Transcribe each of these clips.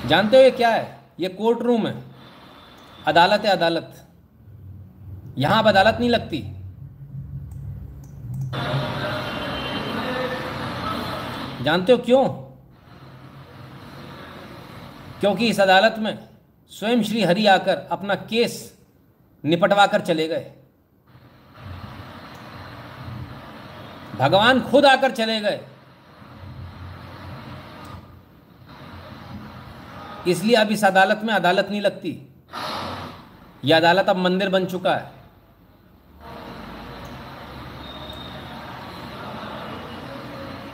जानते हो ये क्या है? ये कोर्ट रूम है, अदालत है, अदालत। यहां अब अदालत नहीं लगती। जानते हो क्यों? क्योंकि इस अदालत में स्वयं श्री हरि आकर अपना केस निपटवा कर चले गए। भगवान खुद आकर चले गए। इसलिए अब इस अदालत में अदालत नहीं लगती। यह अदालत अब मंदिर बन चुका है।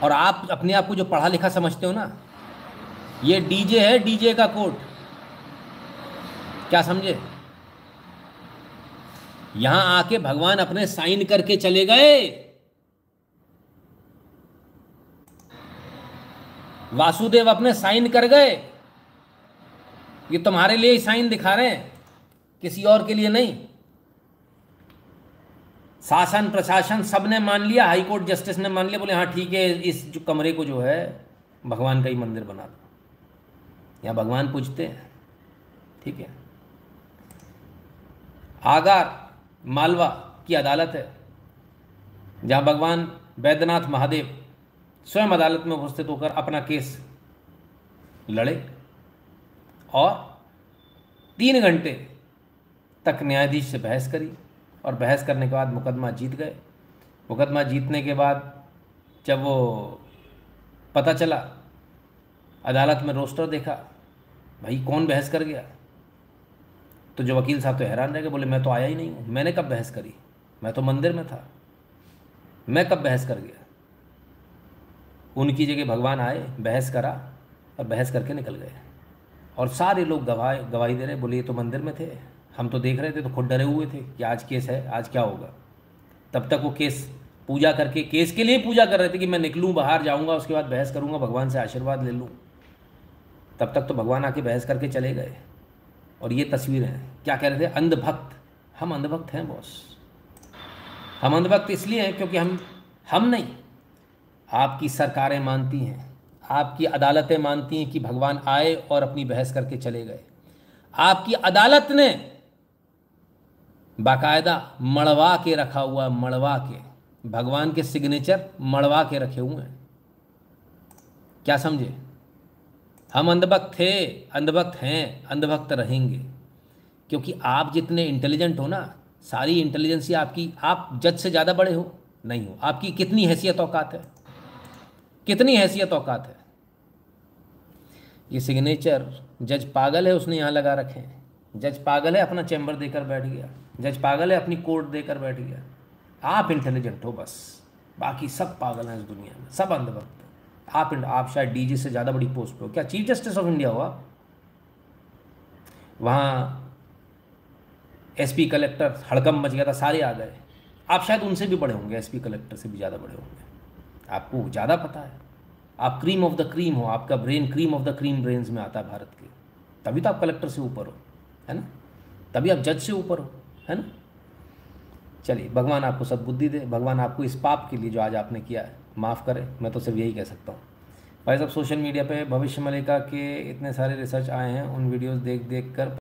और आप अपने आप को जो पढ़ा लिखा समझते हो ना, ये डीजे है, डीजे का कोर्ट। क्या समझे? यहां आके भगवान अपने साइन करके चले गए। वासुदेव अपने साइन कर गए। ये तुम्हारे लिए ही साइन दिखा रहे हैं, किसी और के लिए नहीं। शासन प्रशासन सब ने मान लिया, हाई कोर्ट जस्टिस ने मान लिया, बोले हाँ ठीक है, इस जो कमरे को जो है भगवान का ही मंदिर बना दो। यहाँ भगवान पूजते हैं, ठीक है। आगार मालवा की अदालत है, जहाँ भगवान वैद्यनाथ महादेव स्वयं अदालत में उपस्थित होकर अपना केस लड़े और 3 घंटे तक न्यायाधीश से बहस करी। और बहस करने के बाद मुकदमा जीत गए। मुकदमा जीतने के बाद जब वो पता चला, अदालत में रोस्टर देखा, भाई कौन बहस कर गया, तो जो वकील साहब तो हैरान रह गए, बोले मैं तो आया ही नहीं हूँ, मैंने कब बहस करी, मैं तो मंदिर में था, मैं कब बहस कर गया। उनकी जगह भगवान आए, बहस करा और बहस करके निकल गए। और सारे लोग गवाही दे रहे, बोले ये तो मंदिर में थे, हम तो देख रहे थे, तो खुद डरे हुए थे कि आज केस है, आज क्या होगा। तब तक वो केस पूजा करके, केस के लिए पूजा कर रहे थे कि मैं निकलूं, बाहर जाऊंगा, उसके बाद बहस करूंगा, भगवान से आशीर्वाद ले लूं। तब तक तो भगवान आके बहस करके चले गए। और ये तस्वीर है, क्या कह रहे थे, अंधभक्त। हम अंधभक्त हैं बॉस। हम अंधभक्त इसलिए हैं क्योंकि हम नहीं, आपकी सरकारें मानती हैं, आपकी अदालतें मानती हैं कि भगवान आए और अपनी बहस करके चले गए। आपकी अदालत ने बाकायदा मढ़वा के रखा हुआ, मढ़वा के, भगवान के सिग्नेचर मढ़वा के रखे हुए हैं। क्या समझे? हम अंधभक्त थे, अंधभक्त हैं, अंधभक्त रहेंगे। क्योंकि आप जितने इंटेलिजेंट हो ना, सारी इंटेलिजेंसी आपकी, आप जज से ज़्यादा बड़े हो नहीं हो। आपकी कितनी हैसियत औकात है, कितनी हैसियत औकात है। ये सिग्नेचर जज पागल है, उसने यहाँ लगा रखे हैं। जज पागल है, अपना चैम्बर देकर बैठ गया। जज पागल है, अपनी कोर्ट देकर बैठ गया। आप इंटेलिजेंट हो बस, बाकी सब पागल हैं इस दुनिया में, सब अंधभक्त हैं। आप शायद डीजी से ज़्यादा बड़ी पोस्ट पे हो। क्या चीफ जस्टिस ऑफ इंडिया हो आप? वहाँ एसपी कलेक्टर हड़कंप मच गया था, सारे आ गए। आप शायद उनसे भी बड़े होंगे, एसपी कलेक्टर से भी ज़्यादा बड़े होंगे। आपको ज़्यादा पता है, आप क्रीम ऑफ द क्रीम हो, आपका brain cream of the cream brains में आता है भारत के। तभी तो आप कलेक्टर से ऊपर हो, है ना? तभी आप जज से ऊपर हो, है ना? चलिए, भगवान आपको सद्बुद्धि दे, भगवान आपको इस पाप के लिए जो आज आपने किया है माफ़ करे। मैं तो सिर्फ यही कह सकता हूँ। भाई साहब, सोशल मीडिया पे भविष्य मलिका के इतने सारे रिसर्च आए हैं, उन वीडियोस देख देख कर